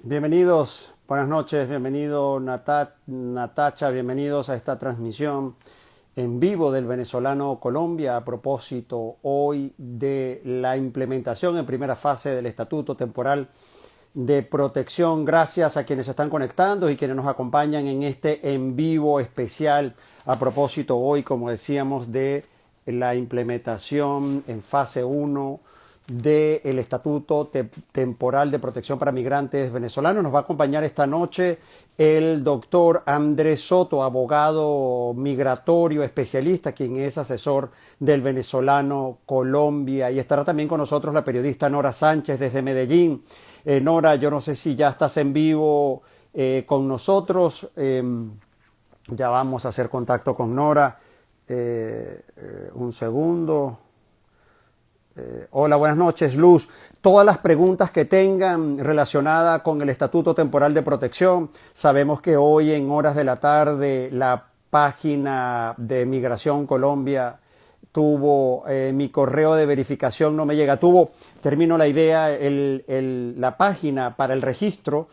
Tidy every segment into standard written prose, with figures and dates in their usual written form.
Bienvenidos, buenas noches, bienvenido Natacha, bienvenidos a esta transmisión en vivo del venezolano Colombia a propósito hoy de la implementación en primera fase del Estatuto Temporal de Protección. Gracias a quienes se están conectando y quienes nos acompañan en este en vivo especial a propósito hoy, como decíamos, de la implementación en fase 1 del Estatuto Temporal de Protección para Migrantes Venezolanos. Nos va a acompañar esta noche el doctor Andrés Soto, abogado migratorio especialista, quien es asesor del venezolano Colombia, y estará también con nosotros la periodista Nora Sánchez desde Medellín. Nora, yo no sé si ya estás en vivo con nosotros. Ya vamos a hacer contacto con Nora. Un segundo. Hola, buenas noches, Luz. Todas las preguntas que tengan relacionadas con el Estatuto Temporal de Protección, sabemos que hoy en horas de la tarde la página de Migración Colombia tuvo mi correo de verificación, no me llega, termino la idea, la página para el registro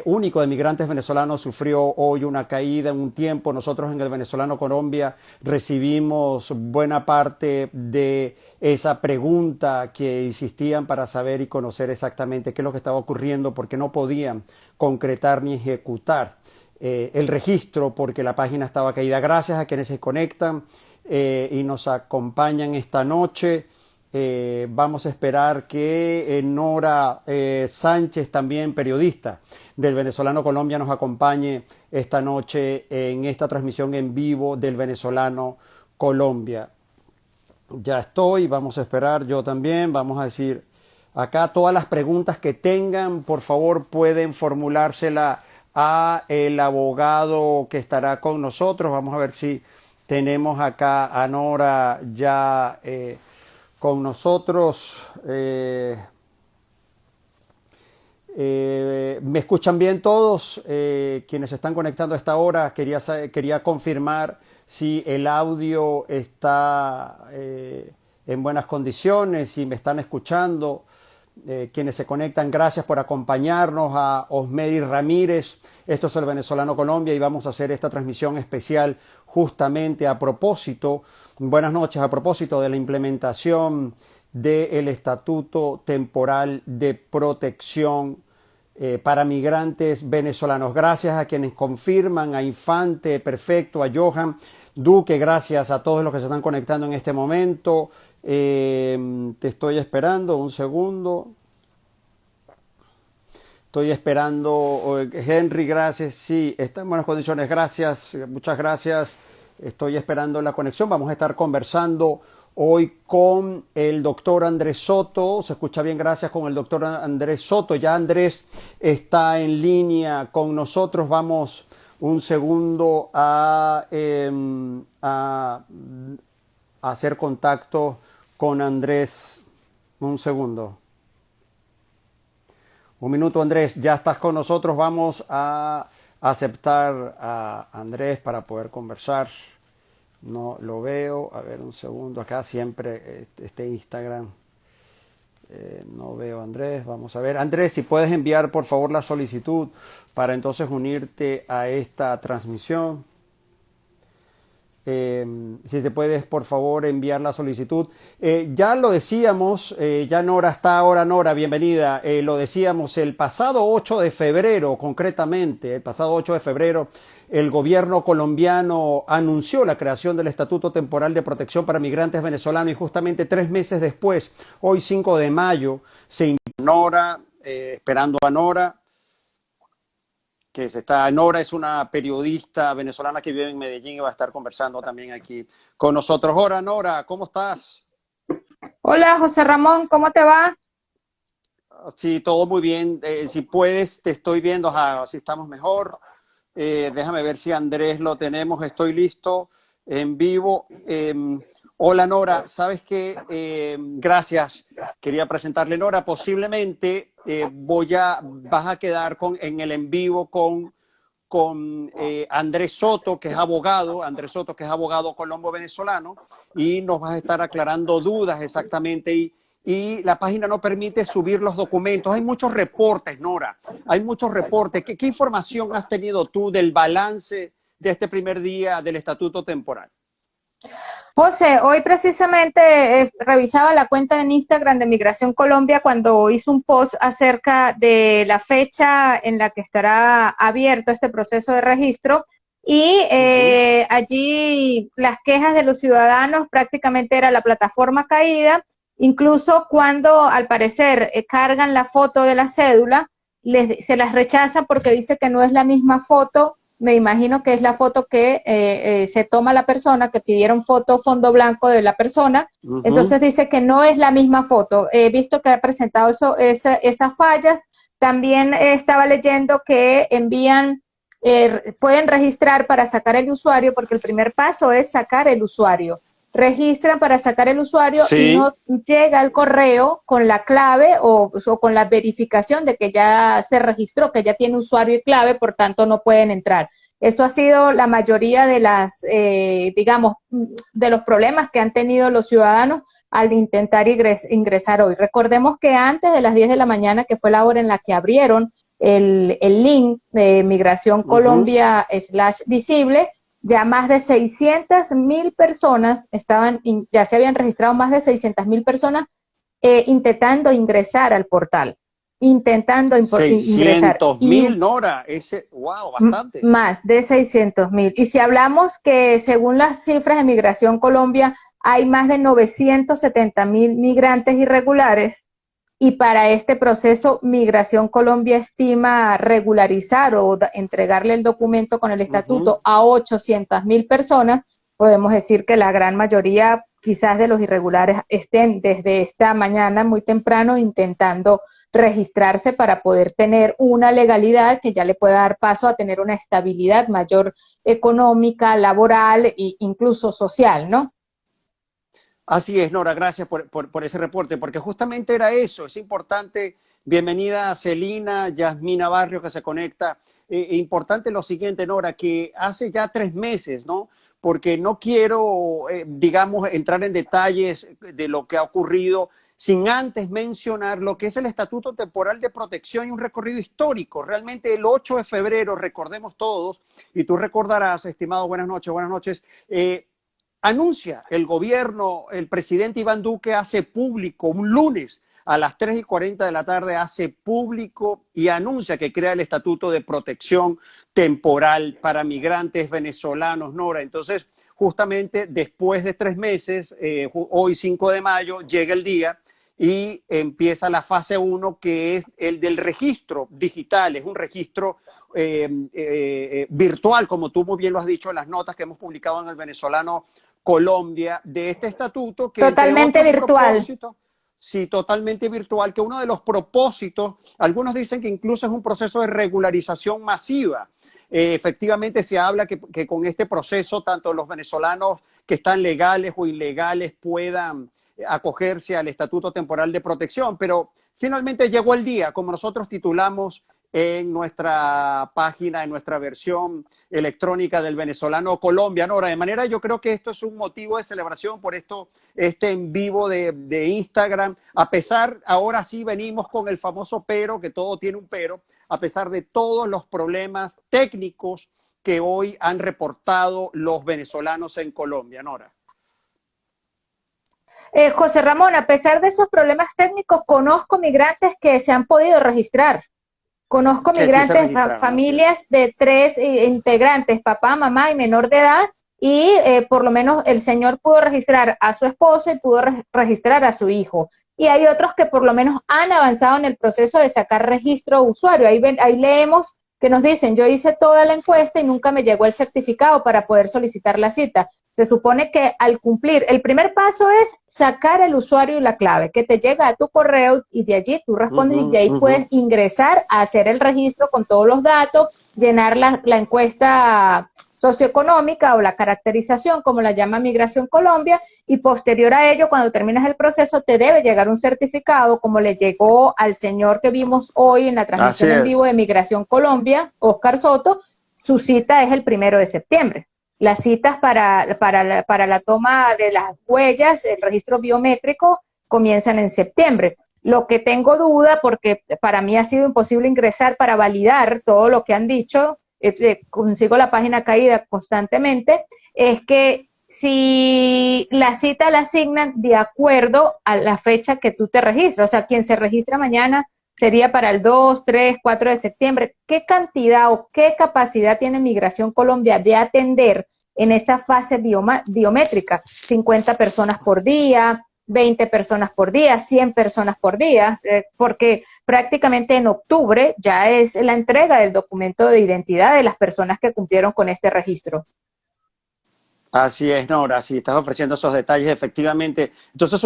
único de migrantes venezolanos sufrió hoy una caída en un tiempo. Nosotros en el venezolano Colombia recibimos buena parte de esa pregunta que insistían para saber y conocer exactamente qué es lo que estaba ocurriendo, porque no podían concretar ni ejecutar el registro porque la página estaba caída. Gracias a quienes se conectan y nos acompañan esta noche. Vamos a esperar que Nora Sánchez, también periodista del venezolano Colombia, nos acompañe esta noche en esta transmisión en vivo del venezolano Colombia. Ya estoy, vamos a esperar, yo también, vamos a decir acá todas las preguntas que tengan, por favor pueden formulársela a el abogado que estará con nosotros. Vamos a ver si tenemos acá a Nora ya con nosotros. ¿Me escuchan bien todos? Quienes se están conectando a esta hora, quería confirmar si el audio está en buenas condiciones, si me están escuchando. Quienes se conectan, gracias por acompañarnos. A Osmeri Ramírez, esto es el venezolano Colombia y vamos a hacer esta transmisión especial justamente a propósito, buenas noches, a propósito de la implementación del Estatuto Temporal de Protección para migrantes venezolanos. Gracias a quienes confirman, a Infante, Perfecto, a Johan Duque, gracias a todos los que se están conectando en este momento. Te estoy esperando un segundo. Estoy esperando. Henry, gracias. Sí, está en buenas condiciones. Gracias, muchas gracias. Estoy esperando la conexión. Vamos a estar conversando hoy con el doctor Andrés Soto. Se escucha bien, gracias, con el doctor Andrés Soto. Ya Andrés está en línea con nosotros. Vamos un segundo a hacer contacto con Andrés. Un segundo. Un minuto, Andrés. Ya estás con nosotros. Vamos a aceptar a Andrés para poder conversar. No lo veo. A ver, un segundo. Acá siempre este Instagram. No veo a Andrés. Vamos a ver. Andrés, si puedes enviar por favor la solicitud para entonces unirte a esta transmisión. Si te puedes por favor enviar la solicitud. Ya lo decíamos, ya Nora está ahora. Nora, bienvenida. Lo decíamos el pasado 8 de febrero, concretamente, el pasado 8 de febrero, el gobierno colombiano anunció la creación del Estatuto Temporal de Protección para Migrantes Venezolanos y justamente 3 meses después, hoy 5 de mayo, se invitó a Nora, esperando a Nora. Nora es una periodista venezolana que vive en Medellín y va a estar conversando también aquí con nosotros. Hola, Nora, ¿cómo estás? Hola, José Ramón, ¿cómo te va? Sí, todo muy bien. Si puedes, te estoy viendo, si estamos mejor. Déjame ver si Andrés lo tenemos. Estoy listo en vivo. Hola, Nora. ¿Sabes qué? Gracias. Quería presentarle, Nora. Posiblemente vas a quedar en el en vivo con Andrés Soto, que es abogado colombo venezolano, y nos vas a estar aclarando dudas exactamente y la página no permite subir los documentos. Hay muchos reportes, Nora, hay muchos reportes. ¿Qué información has tenido tú del balance de este primer día del estatuto temporal? José, hoy precisamente revisaba la cuenta en Instagram de Migración Colombia cuando hizo un post acerca de la fecha en la que estará abierto este proceso de registro y allí las quejas de los ciudadanos prácticamente era la plataforma caída, incluso cuando al parecer cargan la foto de la cédula, se las rechaza porque dice que no es la misma foto. Me imagino que es la foto que se toma la persona, que pidieron foto fondo blanco de la persona, entonces dice que no es la misma foto. He visto que ha presentado esas fallas. También estaba leyendo que pueden registrar para sacar el usuario, porque el primer paso es sacar el usuario. Registran para sacar el usuario y no llega al correo con la clave o con la verificación de que ya se registró, que ya tiene usuario y clave, por tanto no pueden entrar. Eso ha sido la mayoría de digamos, de los problemas que han tenido los ciudadanos al intentar ingresar hoy. Recordemos que antes de las 10 de la mañana, que fue la hora en la que abrieron el link de Migración Colombia /visible, ya más de 600.000 personas ya se habían registrado más de 600.000 personas intentando ingresar al portal. Intentando ingresar. 600.000, Nora, wow, bastante. Más de 600.000. Y si hablamos que según las cifras de Migración Colombia hay más de 970.000 migrantes irregulares, y para este proceso Migración Colombia estima regularizar o entregarle el documento con el estatuto a 800.000 personas, podemos decir que la gran mayoría quizás de los irregulares estén desde esta mañana muy temprano intentando registrarse para poder tener una legalidad que ya le pueda dar paso a tener una estabilidad mayor económica, laboral e incluso social, ¿no? Así es, Nora, gracias por ese reporte, porque justamente era eso, es importante. Bienvenida a Celina, Yasmina Barrio, que se conecta. Importante lo siguiente, Nora, que hace ya 3 meses, ¿no? Porque no quiero, digamos, entrar en detalles de lo que ha ocurrido sin antes mencionar lo que es el Estatuto Temporal de Protección y un recorrido histórico. Realmente el 8 de febrero, recordemos todos, y tú recordarás, estimado, buenas noches, anuncia el gobierno, el presidente Iván Duque hace público un lunes a las 3:40 de la tarde, hace público y anuncia que crea el Estatuto de Protección Temporal para migrantes venezolanos, Nora. Entonces, justamente después de 3 meses, hoy 5 de mayo, llega el día y empieza la fase 1, que es el del registro digital. Es un registro virtual, como tú muy bien lo has dicho en las notas que hemos publicado en el Venezolano Colombia, de este estatuto que totalmente virtual. Sí, totalmente virtual, que uno de los propósitos, algunos dicen que incluso es un proceso de regularización masiva. Efectivamente se habla que con este proceso tanto los venezolanos que están legales o ilegales puedan acogerse al Estatuto Temporal de Protección, pero finalmente llegó el día, como nosotros titulamos en nuestra página, en nuestra versión electrónica del Venezolano Colombia, Nora. De manera, yo creo que esto es un motivo de celebración, por esto este en vivo de Instagram. A pesar, ahora sí venimos con el famoso pero, que todo tiene un pero, a pesar de todos los problemas técnicos que hoy han reportado los venezolanos en Colombia, Nora. José Ramón, a pesar de esos problemas técnicos, conozco migrantes que se han podido registrar. Conozco migrantes, familias de 3 integrantes, papá, mamá y menor de edad, y por lo menos el señor pudo registrar a su esposa y pudo registrar a su hijo. Y hay otros que por lo menos han avanzado en el proceso de sacar registro usuario. Ahí leemos que nos dicen, yo hice toda la encuesta y nunca me llegó el certificado para poder solicitar la cita. Se supone que al cumplir, el primer paso es sacar el usuario y la clave, que te llega a tu correo y de allí tú respondes y de ahí puedes ingresar a hacer el registro con todos los datos, llenar la encuesta socioeconómica o la caracterización, como la llama Migración Colombia, y posterior a ello, cuando terminas el proceso, te debe llegar un certificado, como le llegó al señor que vimos hoy en la transmisión en vivo de Migración Colombia, Oscar Soto. Su cita es el 1 de septiembre. Las citas para la toma de las huellas, el registro biométrico, comienzan en septiembre. Lo que tengo duda, porque para mí ha sido imposible ingresar para validar todo lo que han dicho, consigo la página caída constantemente, es que si la cita la asignan de acuerdo a la fecha que tú te registras, o sea, quien se registra mañana sería para el 2, 3, 4 de septiembre. ¿Qué cantidad o qué capacidad tiene Migración Colombia de atender en esa fase biométrica? 50 personas por día, 20 personas por día, 100 personas por día, porque prácticamente en octubre ya es la entrega del documento de identidad de las personas que cumplieron con este registro. Así es, Nora, si estás ofreciendo esos detalles, efectivamente. Entonces es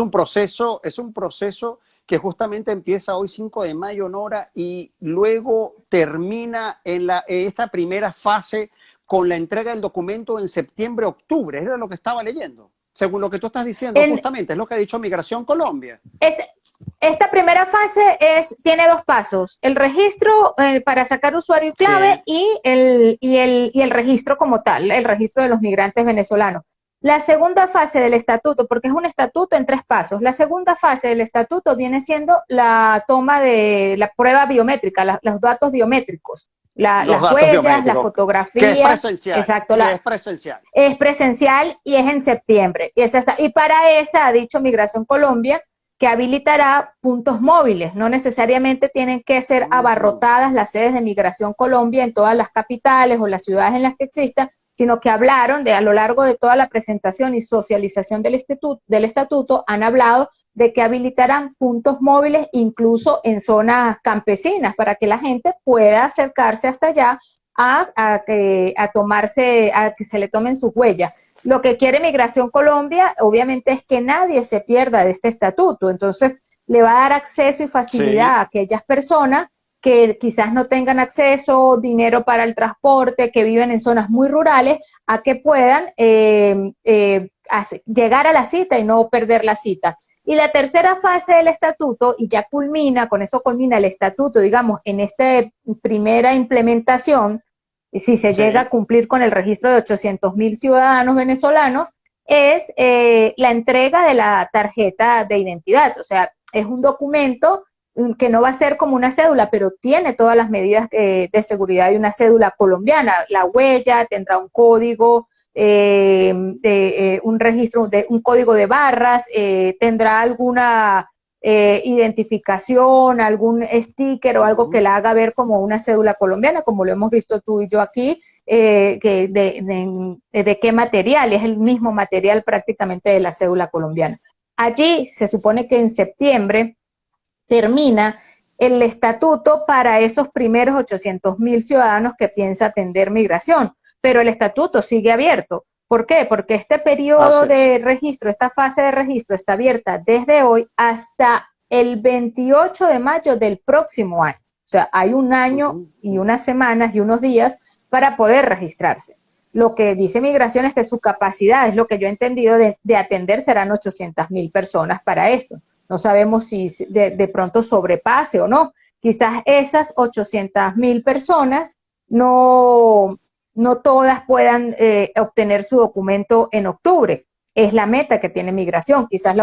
un proceso que justamente empieza hoy 5 de mayo, Nora, y luego termina en esta primera fase con la entrega del documento en septiembre-octubre. Era lo que estaba leyendo. Según lo que tú estás diciendo, justamente, es lo que ha dicho Migración Colombia. Esta primera fase tiene 2 pasos: el registro para sacar usuario y clave, sí, y el registro como tal, el registro de los migrantes venezolanos. La segunda fase del estatuto, porque es un estatuto en 3 pasos, la segunda fase del estatuto viene siendo la toma de la prueba biométrica, los datos biométricos, las huellas, las fotografías. Que es presencial. Exacto, es presencial. Es presencial y es en septiembre. Y para esa ha dicho Migración Colombia que habilitará puntos móviles. No necesariamente tienen que ser abarrotadas las sedes de Migración Colombia en todas las capitales o las ciudades en las que exista, sino que hablaron a lo largo de toda la presentación y socialización del estatuto, han hablado de que habilitarán puntos móviles incluso en zonas campesinas para que la gente pueda acercarse hasta allá a que se le tomen sus huellas. Lo que quiere Migración Colombia, obviamente, es que nadie se pierda de este estatuto. Entonces, le va a dar acceso y facilidad a aquellas personas que quizás no tengan acceso, dinero para el transporte, que viven en zonas muy rurales, a que puedan llegar a la cita y no perder la cita. Y la tercera fase del estatuto, y ya con eso culmina el estatuto, digamos, en esta primera implementación, si se llega a cumplir con el registro de 800,000 ciudadanos venezolanos, es la entrega de la tarjeta de identidad. O sea, es un documento que no va a ser como una cédula, pero tiene todas las medidas de seguridad de una cédula colombiana. La huella tendrá un código, un registro, un código de barras, tendrá alguna identificación, algún sticker o algo que la haga ver como una cédula colombiana, como lo hemos visto tú y yo aquí, de qué material, es el mismo material prácticamente de la cédula colombiana. Allí se supone que en septiembre termina el estatuto para esos primeros 800,000 ciudadanos que piensa atender migración, pero el estatuto sigue abierto. ¿Por qué? Porque este periodo de registro, esta fase de registro está abierta desde hoy hasta el 28 de mayo del próximo año. O sea, hay un año y unas semanas y unos días para poder registrarse. Lo que dice Migración es que su capacidad, es lo que yo he entendido, de atender serán 800,000 personas para esto. No sabemos si de pronto sobrepase o no. Quizás esas 800,000 personas no todas puedan obtener su documento en octubre. Es la meta que tiene Migración. Quizás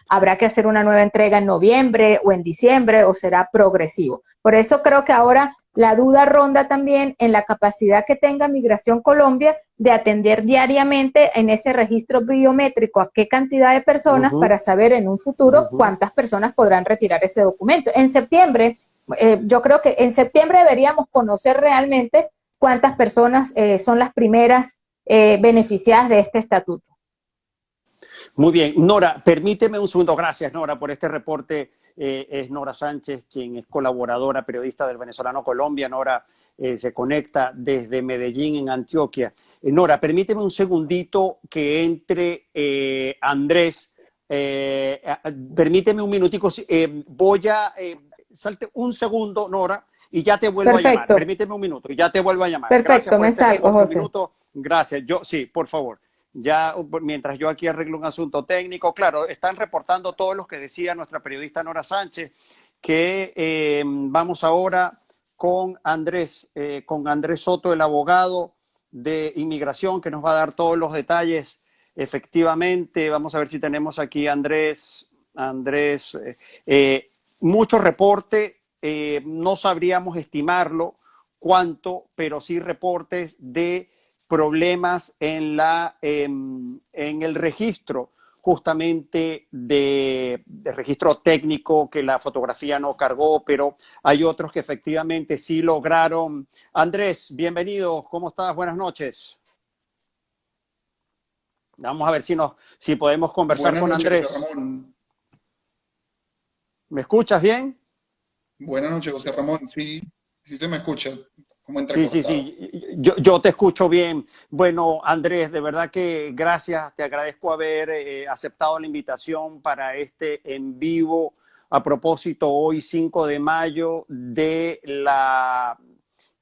habrá que hacer una nueva entrega en noviembre o en diciembre, o será progresivo. Por eso creo que ahora la duda ronda también en la capacidad que tenga Migración Colombia de atender diariamente en ese registro biométrico a qué cantidad de personas para saber en un futuro cuántas personas podrán retirar ese documento. En septiembre, yo creo que en septiembre deberíamos conocer realmente cuántas personas son las primeras beneficiadas de este estatuto. Muy bien. Nora, permíteme un segundo. Gracias, Nora, por este reporte. Es Nora Sánchez, quien es colaboradora, periodista del Venezolano Colombia. Nora se conecta desde Medellín, en Antioquia. Nora, permíteme un segundito que entre Andrés. Permíteme un minutico. Voy a... salte un segundo, Nora, y ya te vuelvo a llamar. Permíteme un minuto y ya te vuelvo a llamar. Perfecto, me salgo, José. Gracias. Sí, por favor. Ya, mientras yo aquí arreglo un asunto técnico, claro, están reportando todos los que decía nuestra periodista Nora Sánchez, que vamos ahora con Andrés Soto, el abogado de inmigración, que nos va a dar todos los detalles. Efectivamente, vamos a ver si tenemos aquí a Andrés. Andrés. Mucho reporte, no sabríamos estimarlo cuánto, pero sí reportes de problemas en el registro, justamente de registro técnico, que la fotografía no cargó, pero hay otros que efectivamente sí lograron. Andrés, bienvenido, ¿cómo estás? Buenas noches. Vamos a ver si podemos conversar Buenas con noches, José Andrés. Ramón. ¿Me escuchas bien? Buenas noches, José Ramón. Sí, sí se me escucha, como Sí, sí, entrecortado. sí, yo te escucho bien. Bueno, Andrés, de verdad que gracias, te agradezco haber aceptado la invitación para este en vivo a propósito hoy 5 de mayo de la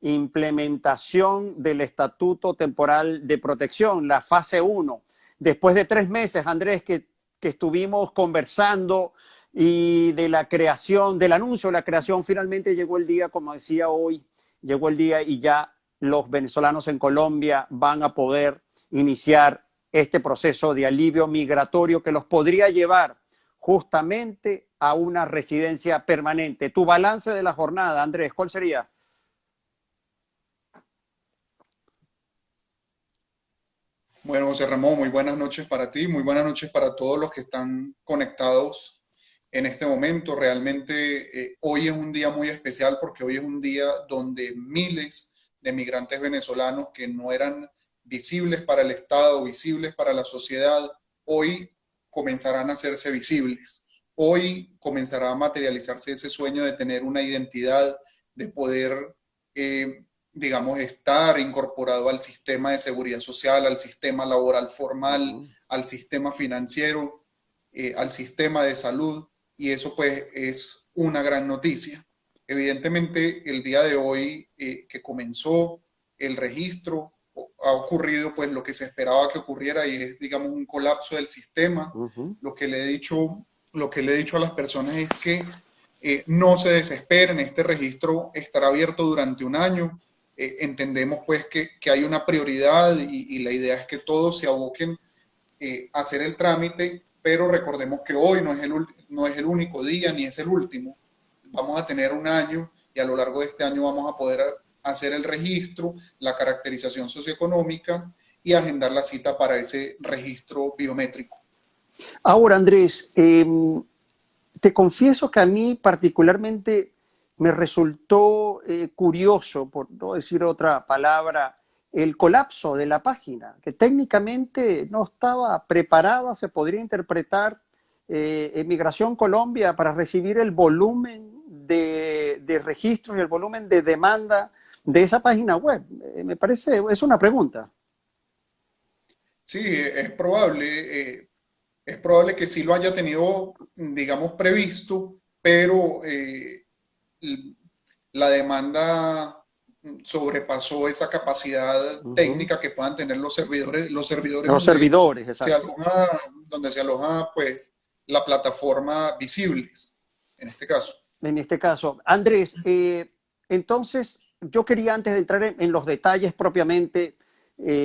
implementación del Estatuto Temporal de Protección, la fase uno. Después de 3 meses, Andrés, que estuvimos conversando y de la creación, del anuncio de la creación, finalmente llegó el día, como decía hoy, llegó el día y ya los venezolanos en Colombia van a poder iniciar este proceso de alivio migratorio que los podría llevar justamente a una residencia permanente. Tu balance de la jornada, Andrés, ¿cuál sería? Bueno, José Ramón, muy buenas noches para ti, muy buenas noches para todos los que están conectados en este momento. Realmente hoy es un día muy especial porque hoy es un día donde miles de migrantes venezolanos que no eran visibles para el Estado, visibles para la sociedad, hoy comenzarán a hacerse visibles. Hoy comenzará a materializarse ese sueño de tener una identidad, de poder digamos, estar incorporado al sistema de seguridad social, al sistema laboral formal, al sistema financiero, al sistema de salud, y eso pues es una gran noticia. Evidentemente, el día de hoy que comenzó el registro, ha ocurrido pues lo que se esperaba que ocurriera y es, digamos, un colapso del sistema. Lo que le he dicho, lo que le he dicho a las personas es que no se desesperen, este registro estará abierto durante un año. Entendemos pues que hay una prioridad y la idea es que todos se aboquen a hacer el trámite, pero recordemos que hoy no es el único día ni es el último. Vamos a tener un año y a lo largo de este año vamos a poder hacer el registro, la caracterización socioeconómica y agendar la cita para ese registro biométrico. Ahora, Andrés, te confieso que a mí particularmente me resultó curioso, por no decir otra palabra, el colapso de la página, que técnicamente no estaba preparada, se podría interpretar Migración Colombia para recibir el volumen de registros y el volumen de demanda de esa página web. Me parece, es una pregunta. Sí, es probable que sí lo haya tenido, digamos, previsto, pero la demanda sobrepasó esa capacidad técnica que puedan tener los servidores Los servidores, se exacto. aloja, donde se aloja pues la plataforma Visibles, en este caso. En este caso. Andrés, entonces yo quería antes de entrar en los detalles propiamente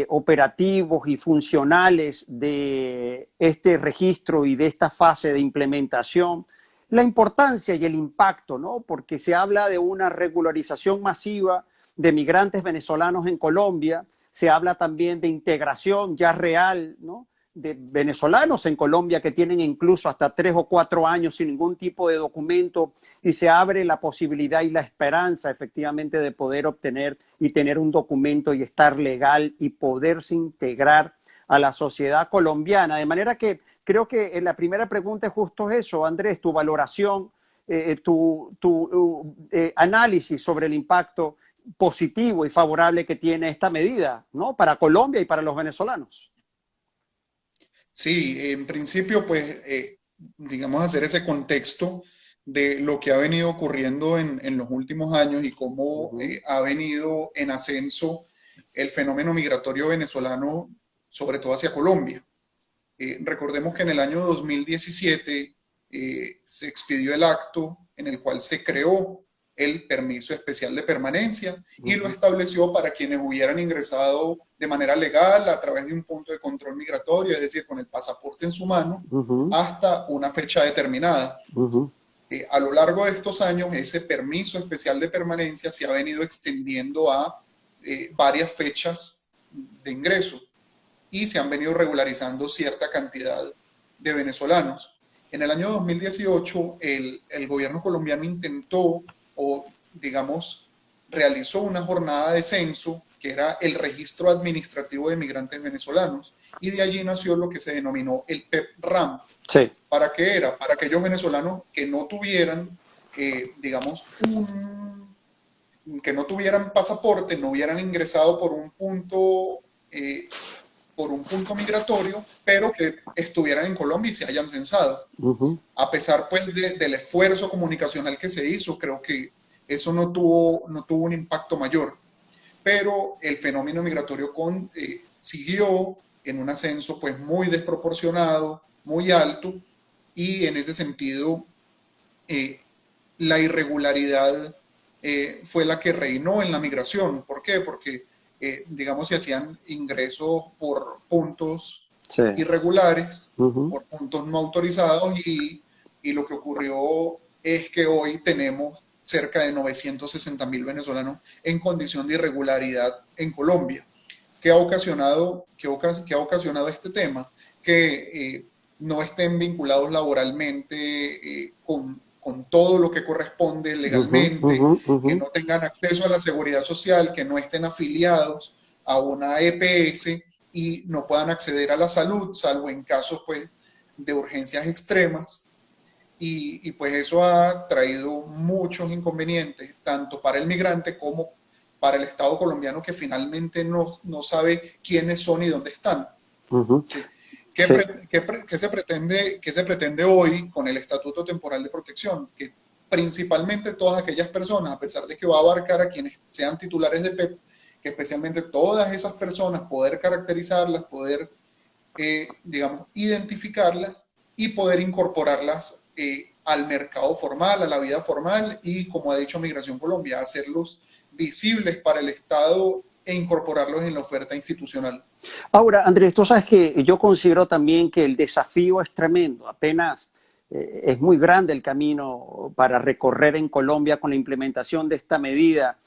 operativos y funcionales de este registro y de esta fase de implementación, la importancia y el impacto, ¿no? Porque se habla de una regularización masiva de migrantes venezolanos en Colombia, se habla también de integración ya real, ¿no? De venezolanos en Colombia que tienen incluso hasta 3 o 4 años sin ningún tipo de documento y se abre la posibilidad y la esperanza efectivamente de poder obtener y tener un documento y estar legal y poderse integrar a la sociedad colombiana. De manera que creo que la primera pregunta es justo eso, Andrés, tu valoración, tu análisis sobre el impacto positivo y favorable que tiene esta medida, ¿no? Para Colombia y para los venezolanos. Sí, en principio, pues, digamos, hacer ese contexto de lo que ha venido ocurriendo en los últimos años y cómo ha venido en ascenso el fenómeno migratorio venezolano, sobre todo hacia Colombia. Recordemos que en el año 2017 se expidió el acto en el cual se creó el permiso especial de permanencia y lo estableció para quienes hubieran ingresado de manera legal a través de un punto de control migratorio, es decir, con el pasaporte en su mano, hasta una fecha determinada. A lo largo de estos años, ese permiso especial de permanencia se ha venido extendiendo a varias fechas de ingreso y se han venido regularizando cierta cantidad de venezolanos. En el año 2018, el gobierno colombiano intentó, o digamos, realizó una jornada de censo que era el registro administrativo de migrantes venezolanos, y de allí nació lo que se denominó el PEP-RAM. Sí. ¿Para qué era? Para aquellos venezolanos que no tuvieran, digamos, que no tuvieran pasaporte, no hubieran ingresado por un punto migratorio, pero que estuvieran en Colombia y se hayan censado. A pesar pues del esfuerzo comunicacional que se hizo, creo que eso no tuvo un impacto mayor. Pero el fenómeno migratorio siguió en un ascenso pues muy desproporcionado, muy alto, y en ese sentido la irregularidad fue la que reinó en la migración. ¿Por qué? Porque digamos, se hacían ingresos por puntos irregulares, por puntos no autorizados, y lo que ocurrió es que hoy tenemos cerca de 960.000 venezolanos en condición de irregularidad en Colombia. ¿Qué ha ocasionado este tema? Que no estén vinculados laboralmente con todo lo que corresponde legalmente, que no tengan acceso a la seguridad social, que no estén afiliados a una EPS y no puedan acceder a la salud, salvo en casos pues, de urgencias extremas. Y pues eso ha traído muchos inconvenientes, tanto para el migrante como para el Estado colombiano, que finalmente no sabe quiénes son y dónde están. ¿Sí? ¿Qué se pretende hoy con el Estatuto Temporal de Protección? Que principalmente todas aquellas personas, a pesar de que va a abarcar a quienes sean titulares de PEP, que especialmente todas esas personas, poder caracterizarlas, poder, digamos, identificarlas y poder incorporarlas al mercado formal, a la vida formal, y, como ha dicho Migración Colombia, hacerlos visibles para el Estado e incorporarlos en la oferta institucional. Ahora, Andrés, tú sabes que yo considero también que el desafío es tremendo. Apenas es muy grande el camino para recorrer en Colombia con la implementación de esta medida,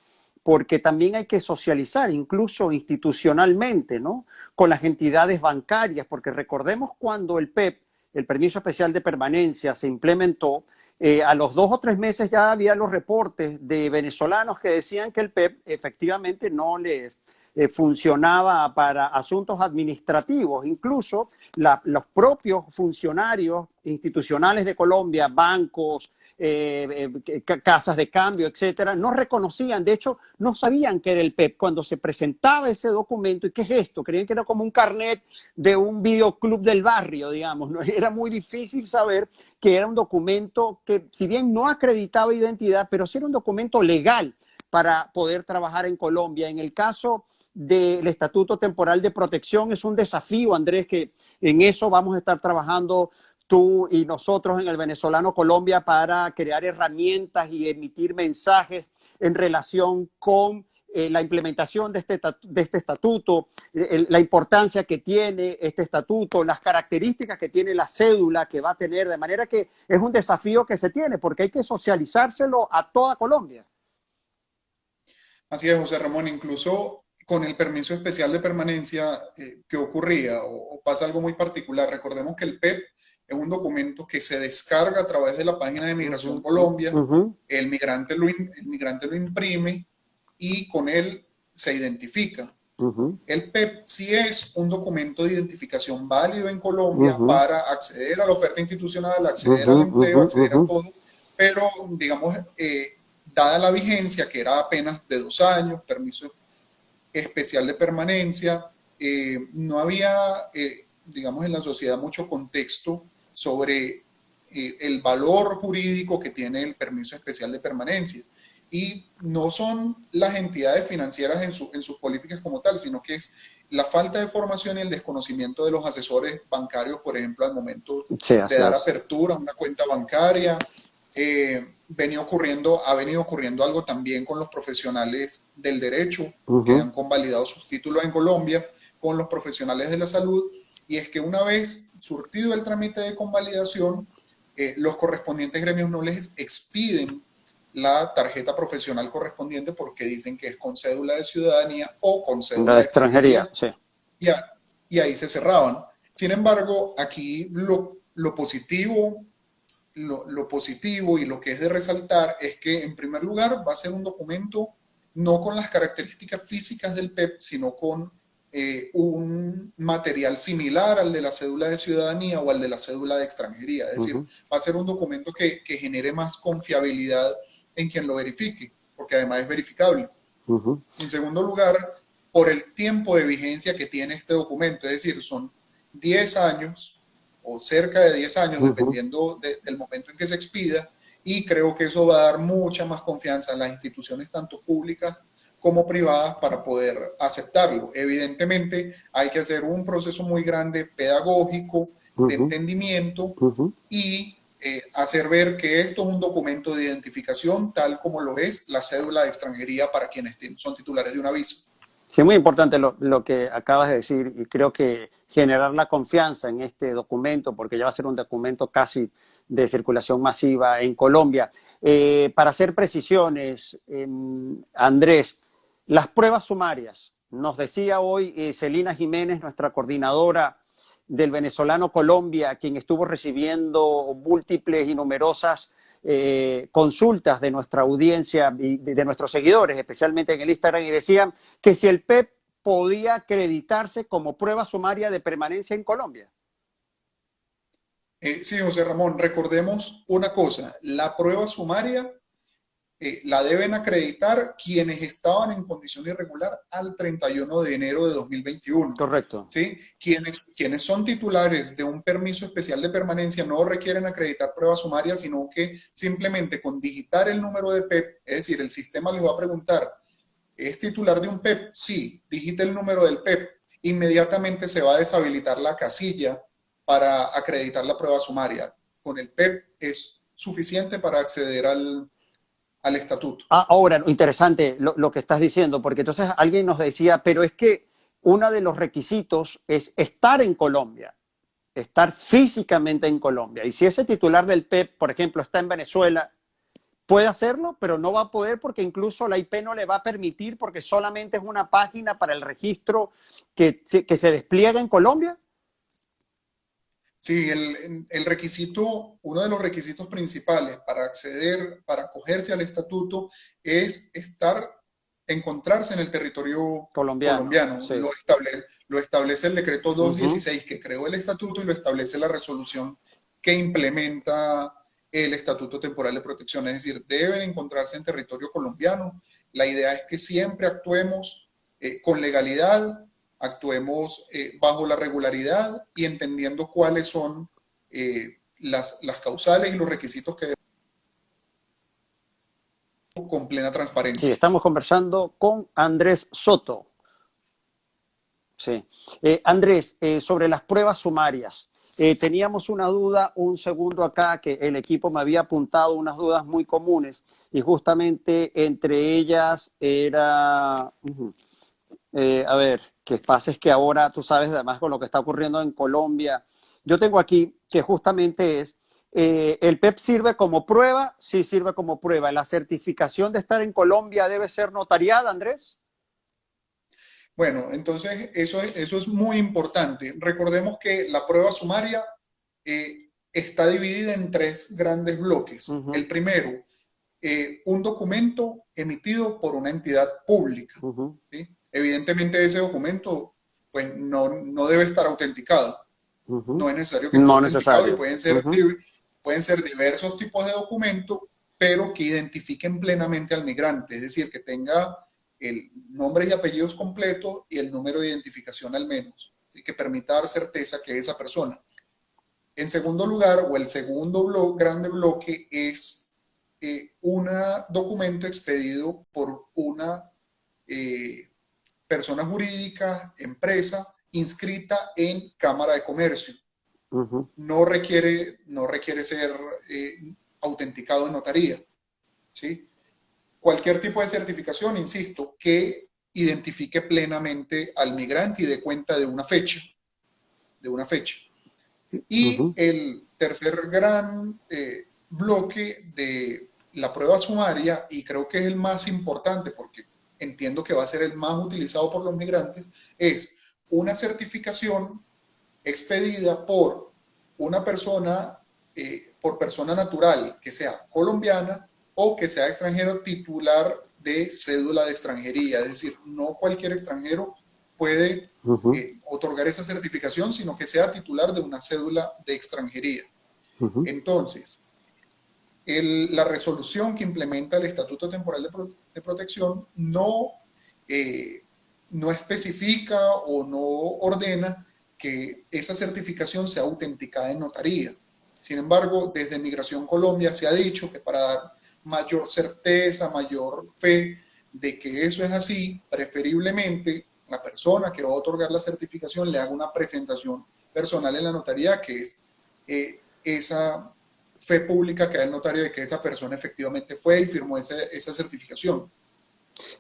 porque también hay que socializar, incluso institucionalmente, ¿no?, con las entidades bancarias, porque recordemos cuando el PEP, el permiso especial de permanencia, se implementó, a los 2 o 3 meses ya había los reportes de venezolanos que decían que el PEP efectivamente no les funcionaba para asuntos administrativos. Incluso los propios funcionarios institucionales de Colombia, bancos, casas de cambio, etcétera, no reconocían, de hecho, no sabían qué era el PEP cuando se presentaba ese documento. ¿Y qué es esto? Creían que era como un carnet de un videoclub del barrio, digamos, ¿no? Era muy difícil saber que era un documento que, si bien no acreditaba identidad, pero sí era un documento legal para poder trabajar en Colombia. En el caso del Estatuto Temporal de Protección es un desafío, Andrés, que en eso vamos a estar trabajando tú y nosotros en el Venezolano Colombia para crear herramientas y emitir mensajes en relación con la implementación de este estatuto, la importancia que tiene este estatuto, las características que tiene la cédula que va a tener, de manera que es un desafío que se tiene porque hay que socializárselo a toda Colombia. Así es, José Ramón. Incluso con el permiso especial de permanencia, ¿qué ocurría? O pasa algo muy particular. Recordemos que el PEP es un documento que se descarga a través de la página de Migración Colombia. El migrante lo imprime y con él se identifica. El PEP sí es un documento de identificación válido en Colombia para acceder a la oferta institucional, acceder al empleo, acceder a todo, pero digamos, dada la vigencia, que era apenas de 2 años, permiso especial de permanencia, no había, digamos, en la sociedad mucho contexto sobre el valor jurídico que tiene el permiso especial de permanencia. Y no son las entidades financieras en sus políticas como tal, sino que es la falta de formación y el desconocimiento de los asesores bancarios, por ejemplo, al momento de dar apertura a una cuenta bancaria, ha venido ocurriendo algo también con los profesionales del derecho que han convalidado sus títulos en Colombia, con los profesionales de la salud, y es que una vez surtido el trámite de convalidación, los correspondientes gremios no les expiden la tarjeta profesional correspondiente porque dicen que es con cédula de ciudadanía o con cédula de extranjería. Sí. Y ahí se cerraban. Sin embargo, aquí lo positivo y lo que es de resaltar es que, en primer lugar, va a ser un documento no con las características físicas del PEP, sino con un material similar al de la cédula de ciudadanía o al de la cédula de extranjería. Es decir, va a ser un documento que genere más confiabilidad en quien lo verifique, porque además es verificable. En segundo lugar, por el tiempo de vigencia que tiene este documento, es decir, son 10 años o cerca de 10 años, dependiendo del momento en que se expida, y creo que eso va a dar mucha más confianza en las instituciones, tanto públicas como privadas, para poder aceptarlo. Evidentemente, hay que hacer un proceso muy grande, pedagógico, de entendimiento, y hacer ver que esto es un documento de identificación, tal como lo es la cédula de extranjería para quienes son titulares de una visa. Sí, muy importante lo que acabas de decir, y creo que generar la confianza en este documento, porque ya va a ser un documento casi de circulación masiva en Colombia. Para hacer precisiones, Andrés, las pruebas sumarias, nos decía hoy Celina Jiménez, nuestra coordinadora del venezolano Colombia, quien estuvo recibiendo múltiples y numerosas consultas de nuestra audiencia y de nuestros seguidores, especialmente en el Instagram, y decían que si el PEP podía acreditarse como prueba sumaria de permanencia en Colombia. Sí, José Ramón, recordemos una cosa, la prueba sumaria la deben acreditar quienes estaban en condición irregular al 31 de enero de 2021. Correcto. ¿Sí? Quienes son titulares de un permiso especial de permanencia no requieren acreditar prueba sumaria, sino que simplemente con digitar el número de PEP, es decir, el sistema les va a preguntar, ¿es titular de un PEP? Sí, digite el número del PEP. Inmediatamente se va a deshabilitar la casilla para acreditar la prueba sumaria. Con el PEP es suficiente para acceder al estatuto. Ahora, interesante lo que estás diciendo, porque entonces alguien nos decía, pero es que uno de los requisitos es estar en Colombia, estar físicamente en Colombia. Y si ese titular del PEP, por ejemplo, está en Venezuela, puede hacerlo, pero no va a poder porque incluso la IP no le va a permitir porque solamente es una página para el registro que se despliega en Colombia. Sí, el requisito, uno de los requisitos principales para acceder, para acogerse al estatuto, es encontrarse en el territorio colombiano. Sí. Lo establece el decreto 216 que creó el estatuto y lo establece la resolución que implementa el Estatuto Temporal de Protección. Es decir, deben encontrarse en territorio colombiano. La idea es que siempre actuemos con legalidad, actuemos bajo la regularidad y entendiendo cuáles son las causales y los requisitos que debemos con plena transparencia. Sí, estamos conversando con Andrés Soto. Sí. Andrés, sobre las pruebas sumarias. Teníamos una duda, un segundo acá, que el equipo me había apuntado unas dudas muy comunes y justamente entre ellas era... a ver, que pasa es que ahora, tú sabes, además con lo que está ocurriendo en Colombia, yo tengo aquí que justamente es, ¿el PEP sirve como prueba? Sí, sirve como prueba. ¿La certificación de estar en Colombia debe ser notariada, Andrés? Bueno, entonces eso es muy importante. Recordemos que la prueba sumaria está dividida en 3 grandes bloques. El primero, un documento emitido por una entidad pública. ¿Sí? Evidentemente ese documento pues, no debe estar autenticado. No es necesario que esté autenticado y pueden ser diversos tipos de documentos, pero que identifiquen plenamente al migrante, es decir, que tenga el nombre y apellidos completos y el número de identificación al menos, ¿sí? Que permita dar certeza que es esa persona. En segundo lugar, o el segundo grande bloque, es un documento expedido por una persona jurídica, empresa, inscrita en Cámara de Comercio. No requiere ser autenticado en notaría, ¿sí? Cualquier tipo de certificación, insisto, que identifique plenamente al migrante y dé cuenta de una fecha. Y el tercer gran bloque de la prueba sumaria, y creo que es el más importante porque entiendo que va a ser el más utilizado por los migrantes, es una certificación expedida por una persona, por persona natural, que sea colombiana o que sea extranjero titular de cédula de extranjería. Es decir, no cualquier extranjero puede otorgar esa certificación, sino que sea titular de una cédula de extranjería. Entonces, la resolución que implementa el Estatuto Temporal de Protección no especifica o no ordena que esa certificación sea autenticada en notaría. Sin embargo, desde Migración Colombia se ha dicho que para dar mayor certeza, mayor fe de que eso es así, preferiblemente la persona que va a otorgar la certificación le haga una presentación personal en la notaría, que es esa fe pública que da el notario de que esa persona efectivamente fue y firmó esa certificación.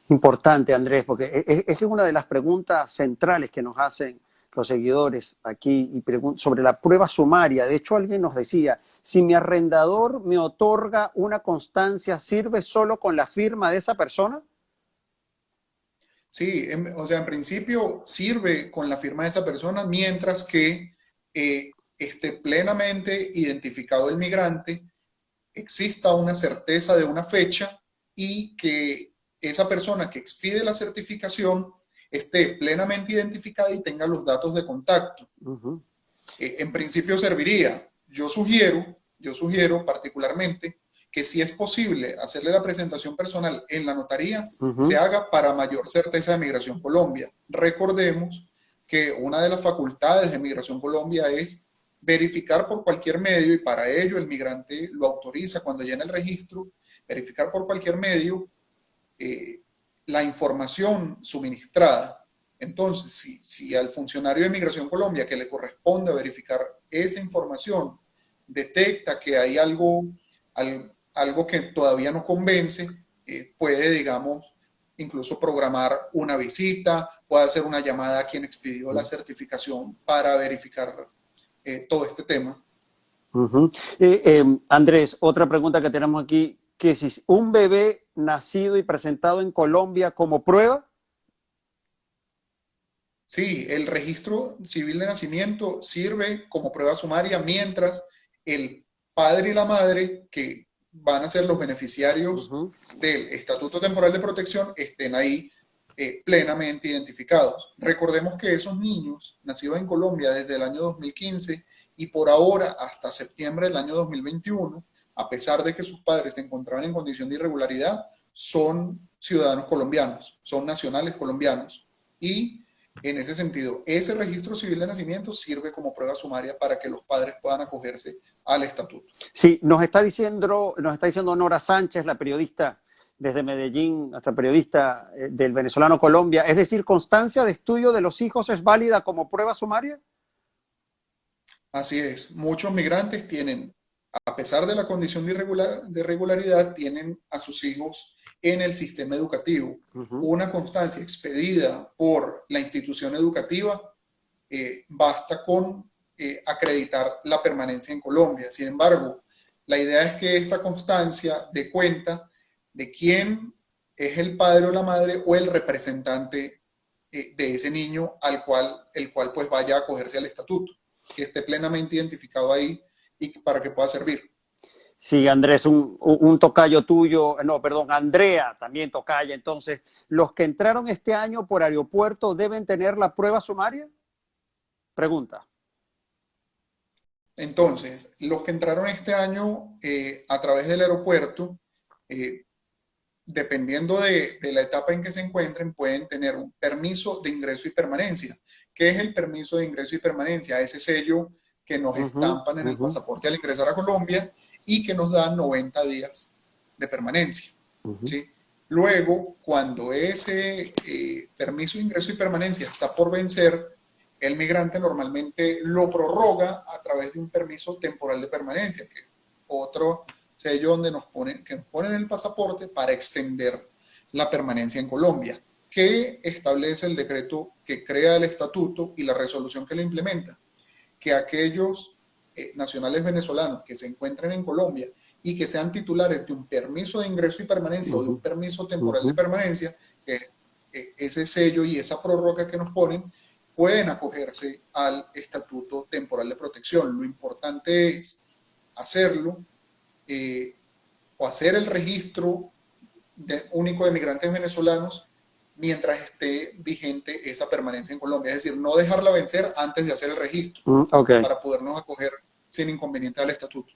Importante, Andrés, porque esta es una de las preguntas centrales que nos hacen los seguidores aquí y sobre la prueba sumaria. De hecho, alguien nos decía, si mi arrendador me otorga una constancia, ¿sirve solo con la firma de esa persona? Sí, o sea, en principio sirve con la firma de esa persona mientras que esté plenamente identificado el migrante, exista una certeza de una fecha y que esa persona que expide la certificación esté plenamente identificada y tenga los datos de contacto. En principio serviría. Yo sugiero particularmente que si es posible hacerle la presentación personal en la notaría, se haga para mayor certeza de Migración Colombia. Recordemos que una de las facultades de Migración Colombia es verificar por cualquier medio, y para ello el migrante lo autoriza cuando llena el registro, verificar por cualquier medio la información suministrada. Entonces, si al funcionario de Migración Colombia que le corresponde verificar esa información detecta que hay algo que todavía no convence, puede, digamos, incluso programar una visita, puede hacer una llamada a quien expidió la certificación para verificar todo este tema. Andrés, otra pregunta que tenemos aquí, que si un bebé nacido y presentado en Colombia como prueba. Sí, el registro civil de nacimiento sirve como prueba sumaria mientras el padre y la madre, que van a ser los beneficiarios del Estatuto Temporal de Protección, estén ahí plenamente identificados. Recordemos que esos niños nacidos en Colombia desde el año 2015 y por ahora hasta septiembre del año 2021, a pesar de que sus padres se encontraban en condición de irregularidad, son ciudadanos colombianos, son nacionales colombianos. Y en ese sentido, ese registro civil de nacimiento sirve como prueba sumaria para que los padres puedan acogerse al estatuto. Sí, nos está diciendo Nora Sánchez, la periodista desde Medellín, nuestra periodista del venezolano Colombia, es decir, ¿constancia de estudio de los hijos es válida como prueba sumaria? Así es, muchos migrantes tienen, a pesar de la condición de irregularidad, tienen a sus hijos en el sistema educativo. Una constancia expedida por la institución educativa basta con acreditar la permanencia en Colombia. Sin embargo, la idea es que esta constancia dé cuenta de quién es el padre o la madre o el representante de ese niño el cual pues vaya a acogerse al estatuto, que esté plenamente identificado ahí y para que pueda servir. Sí, Andrés, un tocayo tuyo, no, perdón, Andrea, también tocaya. Entonces, ¿los que entraron este año por aeropuerto deben tener la prueba sumaria? Pregunta. Entonces, los que entraron este año a través del aeropuerto, dependiendo de la etapa en que se encuentren, pueden tener un permiso de ingreso y permanencia. ¿Qué es el permiso de ingreso y permanencia? Ese sello que nos estampan en el pasaporte al ingresar a Colombia y que nos dan 90 días de permanencia. ¿Sí? Luego, cuando ese permiso de ingreso y permanencia está por vencer, el migrante normalmente lo prorroga a través de un permiso temporal de permanencia, que otro sello donde que nos ponen el pasaporte para extender la permanencia en Colombia, que establece el decreto que crea el estatuto y la resolución que lo implementa, que aquellos nacionales venezolanos que se encuentren en Colombia y que sean titulares de un permiso de ingreso y permanencia o de un permiso temporal de permanencia, que ese sello y esa prórroga que nos ponen, pueden acogerse al estatuto temporal de protección. Lo importante es hacerlo o hacer el registro único de migrantes venezolanos mientras esté vigente esa permanencia en Colombia. Es decir, no dejarla vencer antes de hacer el registro para podernos acoger sin inconveniente al estatuto.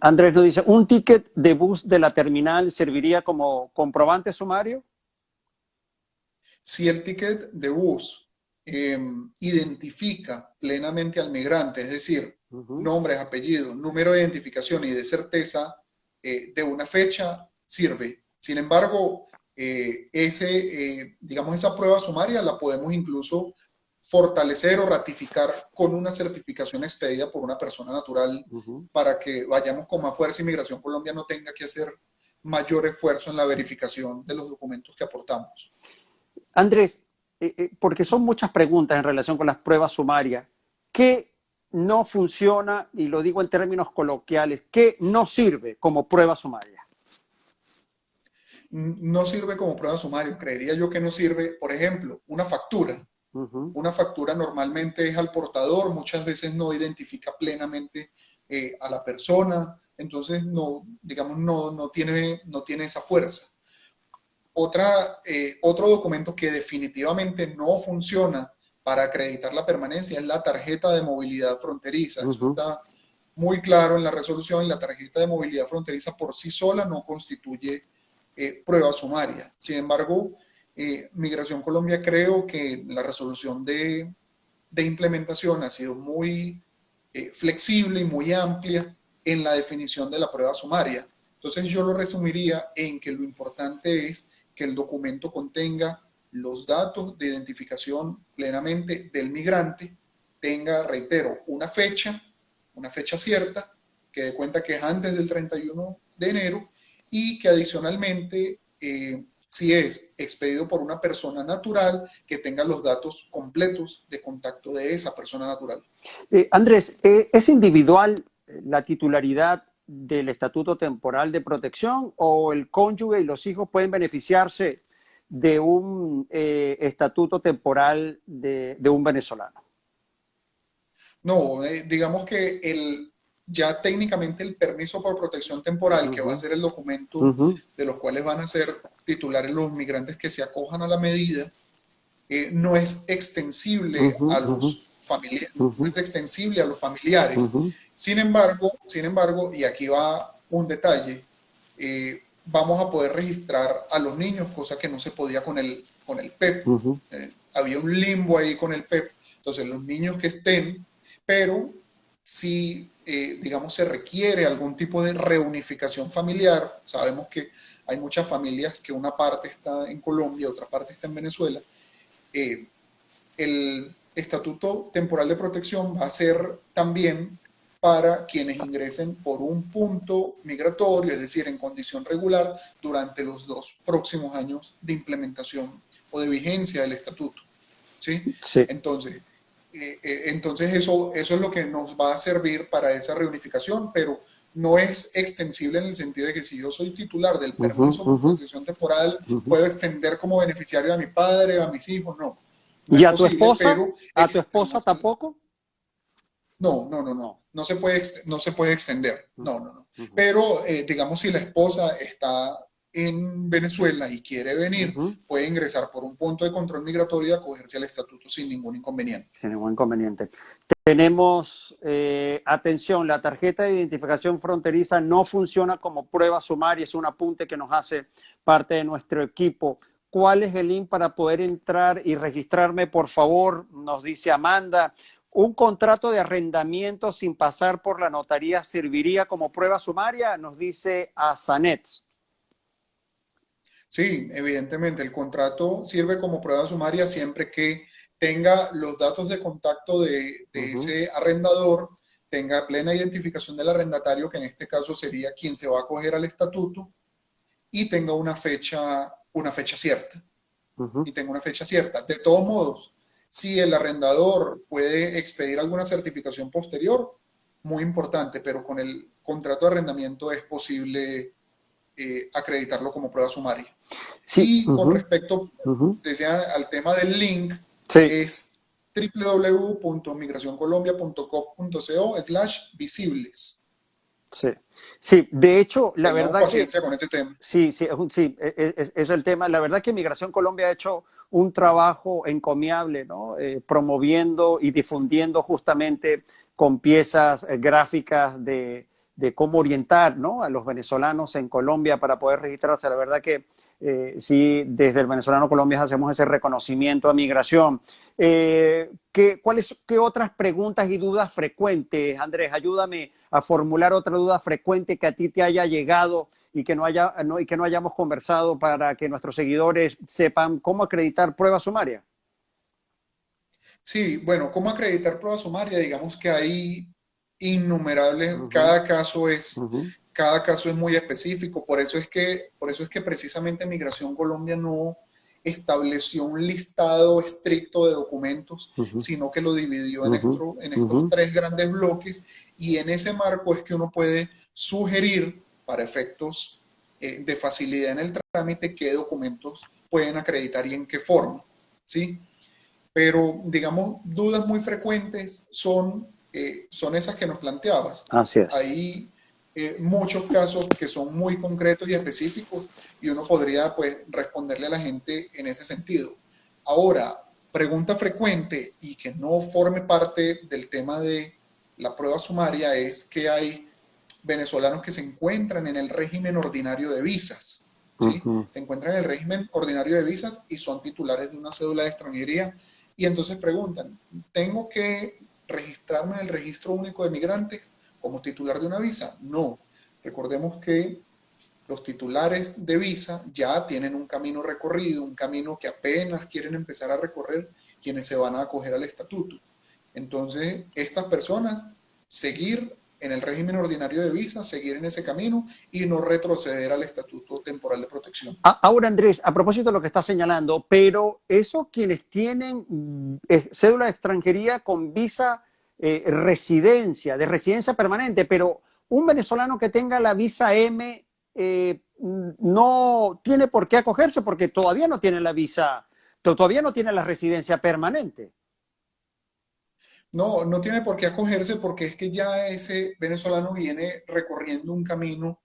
Andrés nos dice, ¿un ticket de bus de la terminal serviría como comprobante sumario? Si el ticket de bus identifica plenamente al migrante, es decir, nombres, apellidos, número de identificación y de certeza de una fecha, sirve. Sin embargo, digamos, esa prueba sumaria la podemos incluso fortalecer o ratificar con una certificación expedida por una persona natural para que vayamos con más fuerza y Migración Colombia no tenga que hacer mayor esfuerzo en la verificación de los documentos que aportamos. Andrés, porque son muchas preguntas en relación con las pruebas sumarias. ¿Qué no funciona, y lo digo en términos coloquiales, qué no sirve como prueba sumaria? No sirve como prueba sumaria. Creería yo que no sirve, por ejemplo, una factura. Una factura normalmente es al portador, muchas veces no identifica plenamente a la persona, entonces no, digamos, no tiene esa fuerza. Otro documento que definitivamente no funciona para acreditar la permanencia es la tarjeta de movilidad fronteriza. Eso está muy claro en la resolución. La tarjeta de movilidad fronteriza por sí sola no constituye prueba sumaria. Sin embargo, Migración Colombia, creo que la resolución de implementación ha sido muy flexible y muy amplia en la definición de la prueba sumaria. Entonces yo lo resumiría en que lo importante es que el documento contenga los datos de identificación plenamente del migrante, tenga, reitero, una fecha cierta, que dé cuenta que es antes del 31 de enero y que adicionalmente, si es expedido por una persona natural, que tenga los datos completos de contacto de esa persona natural. Andrés, ¿es individual la titularidad del estatuto temporal de protección o el cónyuge y los hijos pueden beneficiarse de un estatuto temporal de un venezolano? No, digamos que ya técnicamente el permiso por protección temporal, que va a ser el documento de los cuales van a ser titulares los migrantes que se acojan a la medida, no es extensible a los familiares, no es extensible a los familiares. Sin embargo, y aquí va un detalle, vamos a poder registrar a los niños, cosa que no se podía con el PEP. Había un limbo ahí con el PEP. Entonces, los niños que estén, pero si, digamos, se requiere algún tipo de reunificación familiar, sabemos que hay muchas familias que una parte está en Colombia, otra parte está en Venezuela, el estatuto temporal de protección va a ser también para quienes ingresen por un punto migratorio, es decir, en condición regular, durante los 2 próximos años de implementación o de vigencia del estatuto. ¿Sí? Sí. Entonces eso es lo que nos va a servir para esa reunificación, pero no es extensible en el sentido de que si yo soy titular del permiso por protección temporal, puedo extender como beneficiario a mi padre, a mis hijos, no. ¿Y a tu esposa? ¿A tu esposa tampoco? No se puede extender. No. Pero, digamos, si la esposa está en Venezuela y quiere venir, puede ingresar por un punto de control migratorio y acogerse al estatuto sin ningún inconveniente. Sin ningún inconveniente. Tenemos, atención, la tarjeta de identificación fronteriza no funciona como prueba sumaria, es un apunte que nos hace parte de nuestro equipo. ¿Cuál es el link para poder entrar y registrarme, por favor? Nos dice Amanda. ¿Un contrato de arrendamiento sin pasar por la notaría serviría como prueba sumaria? Nos dice Azanet. Sí, evidentemente, el contrato sirve como prueba sumaria siempre que tenga los datos de contacto de ese arrendador tenga plena identificación del arrendatario, que en este caso sería quien se va a acoger al estatuto, y tenga una fecha cierta. Y tenga una fecha cierta. De todos modos, si el arrendador puede expedir alguna certificación posterior, muy importante, pero con el contrato de arrendamiento es posible acreditarlo como prueba sumaria. Sí. Y con respecto, decía, al tema del link, Sí. es www.migracioncolombia.gov.co/visibles. Sí, sí, de hecho, la Tengamos verdad que paciencia con ese tema. sí, sí, es el tema. La verdad que Migración Colombia ha hecho un trabajo encomiable, ¿no? Promoviendo y difundiendo justamente con piezas gráficas de cómo orientar, ¿no?, a los venezolanos en Colombia para poder registrarse. La verdad que sí, desde el Venezolano Colombia hacemos ese reconocimiento a Migración. ¿Qué otras preguntas y dudas frecuentes, Andrés? Ayúdame a formular otra duda frecuente que a ti te haya llegado y que no hayamos conversado para que nuestros seguidores sepan cómo acreditar prueba sumaria. Sí, bueno, ¿cómo acreditar prueba sumaria? Digamos que hay innumerables, cada caso es muy específico, por eso es que precisamente Migración Colombia no estableció un listado estricto de documentos, sino que lo dividió en estos tres grandes bloques, y en ese marco es que uno puede sugerir, para efectos de facilidad en el trámite, qué documentos pueden acreditar y en qué forma, ¿sí? Pero, digamos, dudas muy frecuentes son esas que nos planteabas. Así es. Hay muchos casos que son muy concretos y específicos, y uno podría, pues, responderle a la gente en ese sentido. Ahora, pregunta frecuente y que no forme parte del tema de la prueba sumaria es que hay venezolanos que se encuentran en el régimen ordinario de visas, ¿sí? Se encuentran en el régimen ordinario de visas y son titulares de una cédula de extranjería, y entonces preguntan, ¿tengo que registrarme en el registro único de migrantes como titular de una visa? No. Recordemos que los titulares de visa ya tienen un camino recorrido, un camino que apenas quieren empezar a recorrer quienes se van a acoger al estatuto. Entonces, estas personas, seguir en el régimen ordinario de visa, seguir en ese camino y no retroceder al estatuto temporal de protección. Ahora, Andrés, a propósito de lo que estás señalando, pero eso quienes tienen cédula de extranjería con visa de residencia permanente, pero un venezolano que tenga la visa M no tiene por qué acogerse porque todavía no tiene la visa, todavía no tiene la residencia permanente. No, no tiene por qué acogerse porque es que ya ese venezolano viene recorriendo un camino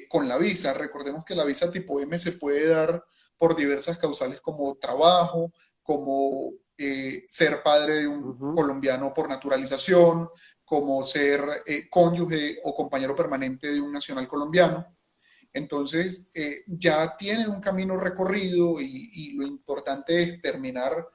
con la visa. Recordemos que la visa tipo M se puede dar por diversas causales como trabajo, como ser padre de un colombiano por naturalización, como ser cónyuge o compañero permanente de un nacional colombiano. Entonces, ya tienen un camino recorrido y lo importante es terminar,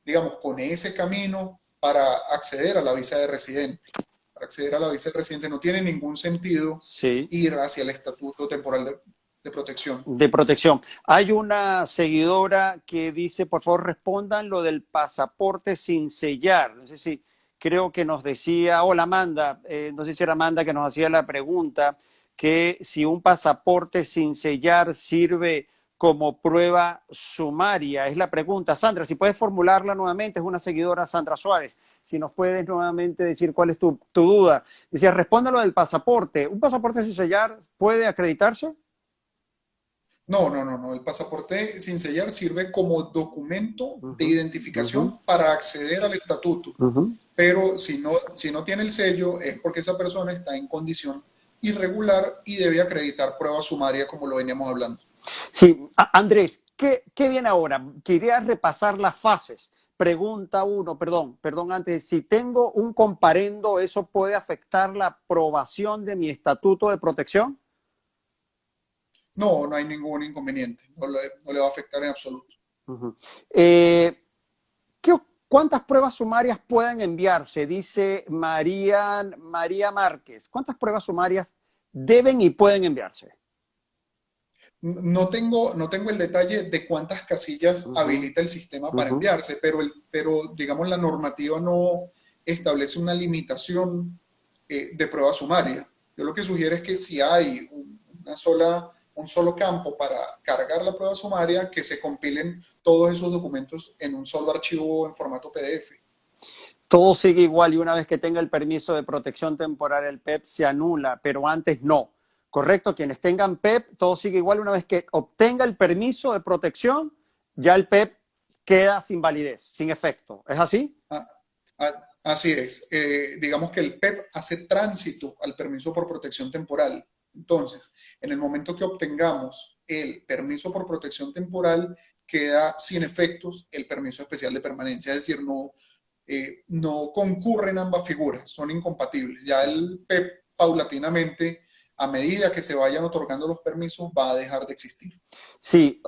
digamos, con ese camino para acceder a la visa de residente. Para acceder a la visa de residente no tiene ningún sentido ir hacia el estatuto temporal de protección. De protección. Hay una seguidora que dice, por favor, respondan lo del pasaporte sin sellar. No sé si, creo que nos decía, hola Amanda, no sé si era Amanda que nos hacía la pregunta, que si un pasaporte sin sellar sirve como prueba sumaria. Es la pregunta. Sandra, si puedes formularla nuevamente, es una seguidora, Sandra Suárez. Si nos puedes nuevamente decir cuál es tu duda. Decía, responda lo del pasaporte. ¿Un pasaporte sin sellar puede acreditarse? No. El pasaporte sin sellar sirve como documento de identificación para acceder al estatuto. Pero si no tiene el sello es porque esa persona está en condición irregular y debe acreditar prueba sumaria, como lo veníamos hablando. Sí, Andrés, ¿qué viene ahora? Quería repasar las fases. Pregunta 1, perdón, antes, si tengo un comparendo, ¿eso puede afectar la aprobación de mi estatuto de protección? No hay ningún inconveniente, no le va a afectar en absoluto. ¿Cuántas pruebas sumarias pueden enviarse? Dice María Márquez. ¿Cuántas pruebas sumarias deben y pueden enviarse? No tengo el detalle de cuántas casillas habilita el sistema para enviarse, pero digamos la normativa no establece una limitación de prueba sumaria. Yo lo que sugiero es que si hay un solo campo para cargar la prueba sumaria, que se compilen todos esos documentos en un solo archivo en formato PDF. Todo sigue igual y una vez que tenga el permiso de protección temporal, el PEP se anula, pero antes no. ¿Correcto? Quienes tengan PEP, todo sigue igual. Una vez que obtenga el permiso de protección, ya el PEP queda sin validez, sin efecto. ¿Es así? Así es. Digamos que el PEP hace tránsito al permiso por protección temporal. Entonces, en el momento que obtengamos el permiso por protección temporal, queda sin efectos el permiso especial de permanencia. Es decir, no concurren ambas figuras, son incompatibles. Ya el PEP paulatinamente, a medida que se vayan otorgando los permisos, va a dejar de existir. Sí,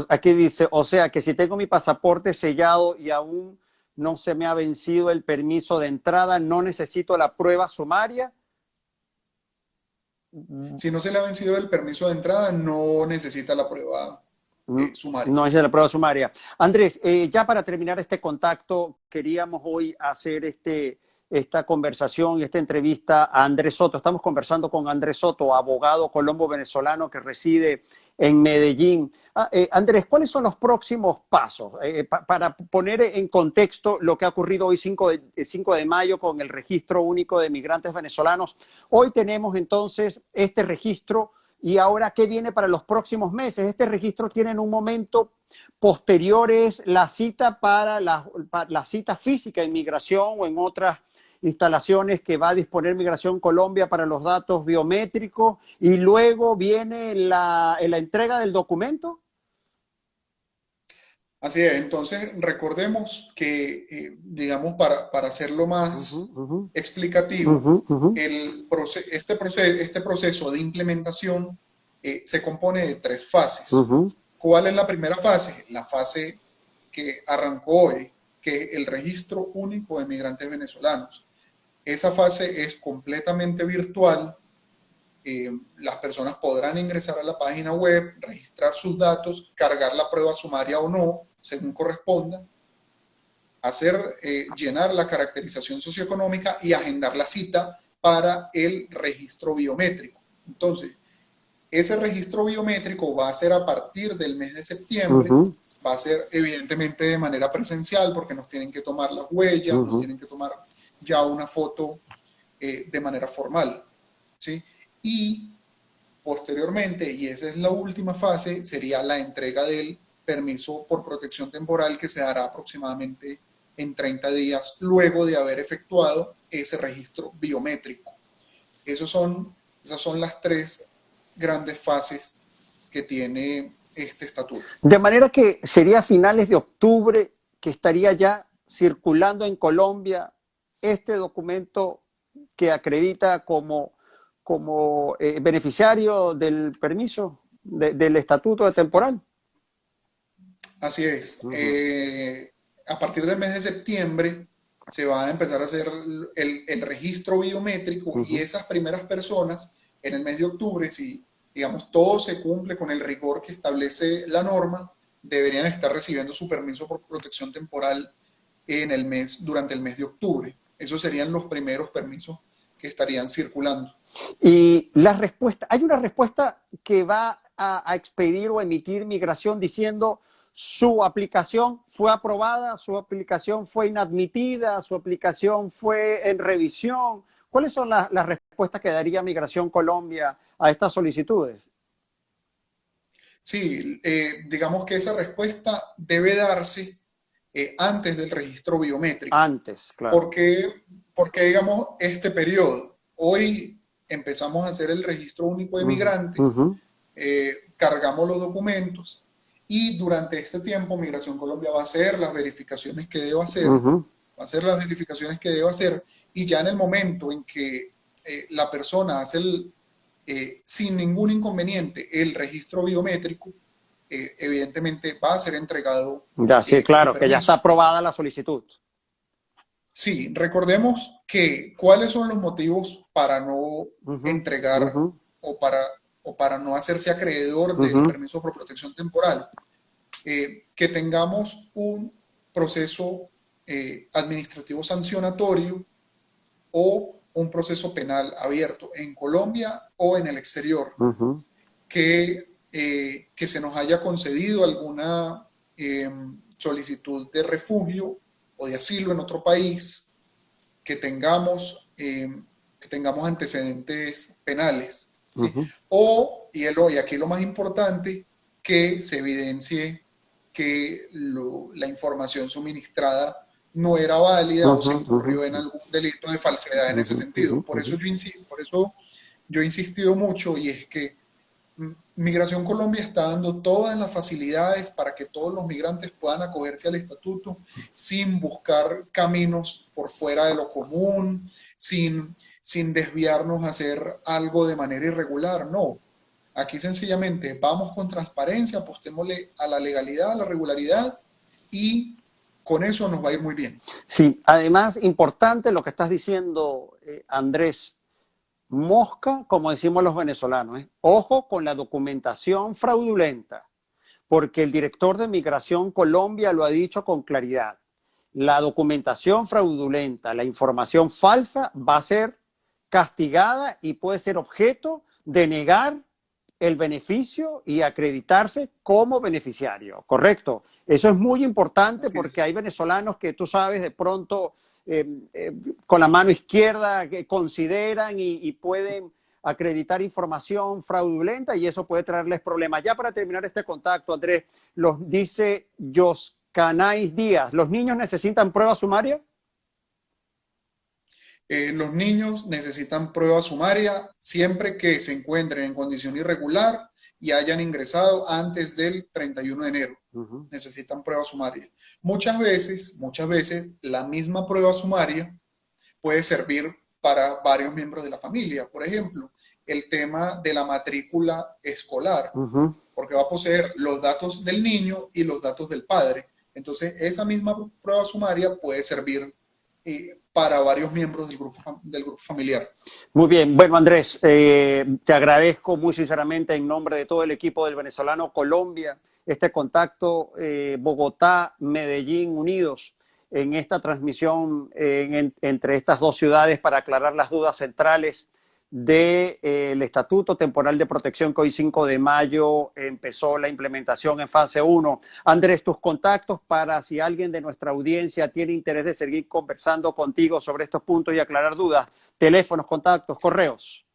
aquí dice, o sea que si tengo mi pasaporte sellado y aún no se me ha vencido el permiso de entrada, no necesito la prueba sumaria. Si no se le ha vencido el permiso de entrada, no necesita la prueba sumaria. No es la prueba sumaria. Andrés, ya para terminar este contacto, queríamos hoy hacer esta conversación y esta entrevista a Andrés Soto. Estamos conversando con Andrés Soto, abogado colombo-venezolano que reside en Medellín. Andrés, ¿cuáles son los próximos pasos? Para poner en contexto lo que ha ocurrido hoy 5 de mayo con el Registro Único de Migrantes Venezolanos. Hoy tenemos entonces este registro y ahora, ¿qué viene para los próximos meses? Este registro tiene en un momento posteriores la cita para la cita física en migración o en otras instalaciones que va a disponer Migración Colombia para los datos biométricos y luego viene la entrega del documento. Así es, entonces recordemos que, digamos, para hacerlo más explicativo, este proceso de implementación se compone de 3 fases. ¿Cuál es la primera fase? La fase que arrancó hoy, que es el Registro Único de Migrantes Venezolanos. Esa fase es completamente virtual. Las personas podrán ingresar a la página web, registrar sus datos, cargar la prueba sumaria o no, según corresponda, llenar la caracterización socioeconómica y agendar la cita para el registro biométrico. Entonces, ese registro biométrico va a ser a partir del mes de septiembre, va a ser evidentemente de manera presencial porque nos tienen que tomar las huellas, nos tienen que tomar ya una foto de manera formal, ¿sí? Y posteriormente, y esa es la última fase, sería la entrega del permiso por protección temporal que se dará aproximadamente en 30 días luego de haber efectuado ese registro biométrico. Esas son las 3 grandes fases que tiene este estatuto. De manera que sería a finales de octubre que estaría ya circulando en Colombia este documento que acredita como beneficiario del permiso, del estatuto de temporal. Así es. A partir del mes de septiembre se va a empezar a hacer el registro biométrico y esas primeras personas en el mes de octubre, si digamos todo se cumple con el rigor que establece la norma, deberían estar recibiendo su permiso por protección temporal durante el mes de octubre. Esos serían los primeros permisos que estarían circulando. Y la respuesta, hay una respuesta que va a expedir o emitir Migración diciendo su aplicación fue aprobada, su aplicación fue inadmitida, su aplicación fue en revisión. ¿Cuáles son las respuestas que daría Migración Colombia a estas solicitudes? Sí, digamos que esa respuesta debe darse antes del registro biométrico. Antes, claro. Porque digamos, este periodo, hoy empezamos a hacer el registro único de migrantes, cargamos los documentos y durante este tiempo Migración Colombia va a hacer las verificaciones que deba hacer, y ya en el momento en que la persona hace sin ningún inconveniente el registro biométrico, evidentemente va a ser entregado. Ya, sí, claro, que ya está aprobada la solicitud. Sí, recordemos que cuáles son los motivos para no entregar o para no hacerse acreedor del permiso por protección temporal. Que tengamos un proceso administrativo sancionatorio o un proceso penal abierto en Colombia o en el exterior, que se nos haya concedido alguna solicitud de refugio o de asilo en otro país, que tengamos antecedentes penales, ¿sí? Y aquí lo más importante, que se evidencie que la información suministrada no era válida o se incurrió en algún delito de falsedad en ese sentido. Por eso yo he insistido mucho, y es que Migración Colombia está dando todas las facilidades para que todos los migrantes puedan acogerse al estatuto sin buscar caminos por fuera de lo común, sin desviarnos a hacer algo de manera irregular. No, aquí sencillamente vamos con transparencia, apostémosle a la legalidad, a la regularidad, y con eso nos va a ir muy bien. Sí, además, importante lo que estás diciendo, Andrés. Mosca, como decimos los venezolanos, ¿eh? Ojo con la documentación fraudulenta, porque el director de Migración Colombia lo ha dicho con claridad. La documentación fraudulenta, la información falsa va a ser castigada y puede ser objeto de negar el beneficio y acreditarse como beneficiario, ¿correcto? Eso es muy importante porque hay venezolanos que tú sabes de pronto con la mano izquierda que consideran y pueden acreditar información fraudulenta y eso puede traerles problemas. Ya para terminar este contacto, Andrés, los dice Joscanais Díaz, ¿los niños necesitan prueba sumaria? Los niños necesitan prueba sumaria siempre que se encuentren en condición irregular y hayan ingresado antes del 31 de enero. Necesitan prueba sumaria. Muchas veces, la misma prueba sumaria puede servir para varios miembros de la familia. Por ejemplo, el tema de la matrícula escolar, porque va a poseer los datos del niño y los datos del padre. Entonces, esa misma prueba sumaria puede servir para varios miembros del grupo familiar. Muy bien. Bueno, Andrés, te agradezco muy sinceramente en nombre de todo el equipo del Venezolano Colombia este contacto Bogotá-Medellín unidos en esta transmisión entre estas dos ciudades para aclarar las dudas centrales del Estatuto Temporal de Protección que hoy 5 de mayo empezó la implementación en fase 1. Andrés, tus contactos para si alguien de nuestra audiencia tiene interés de seguir conversando contigo sobre estos puntos y aclarar dudas, teléfonos, contactos, correos.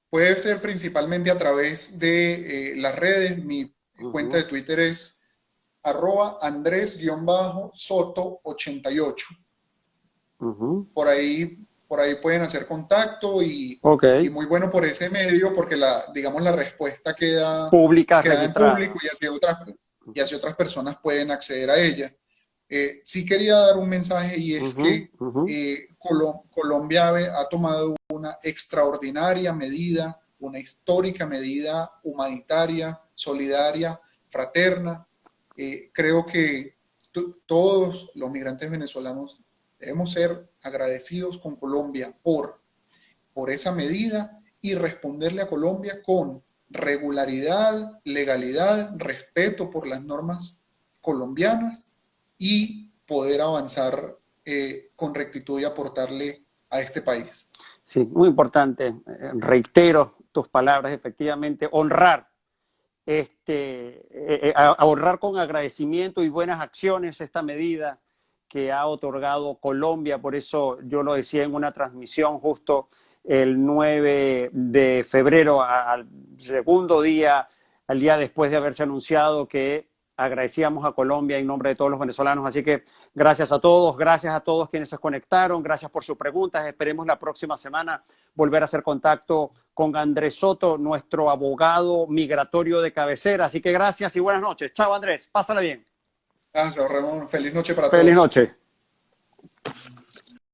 Puede ser principalmente a través de las redes. Mi cuenta de Twitter es @Andrés_Soto88. Por ahí pueden hacer contacto y muy bueno por ese medio porque la respuesta queda pública, en público y así otras personas pueden acceder a ella. Sí quería dar un mensaje y es que Colombia ha tomado una extraordinaria medida, una histórica medida humanitaria, solidaria, fraterna. Creo que todos los migrantes venezolanos debemos ser agradecidos con Colombia por esa medida y responderle a Colombia con regularidad, legalidad, respeto por las normas colombianas y poder avanzar con rectitud y aportarle a este país. Sí, muy importante. Reitero tus palabras, efectivamente, honrar con agradecimiento y buenas acciones esta medida que ha otorgado Colombia. Por eso yo lo decía en una transmisión justo el 9 de febrero, al segundo día, al día después de haberse anunciado que agradecíamos a Colombia en nombre de todos los venezolanos. Así que gracias a todos quienes se conectaron, gracias por sus preguntas. Esperemos la próxima semana volver a hacer contacto con Andrés Soto, nuestro abogado migratorio de cabecera. Así que gracias y buenas noches. Chao, Andrés, pásala bien. Gracias, Ramón. Feliz noche para todos. Feliz noche.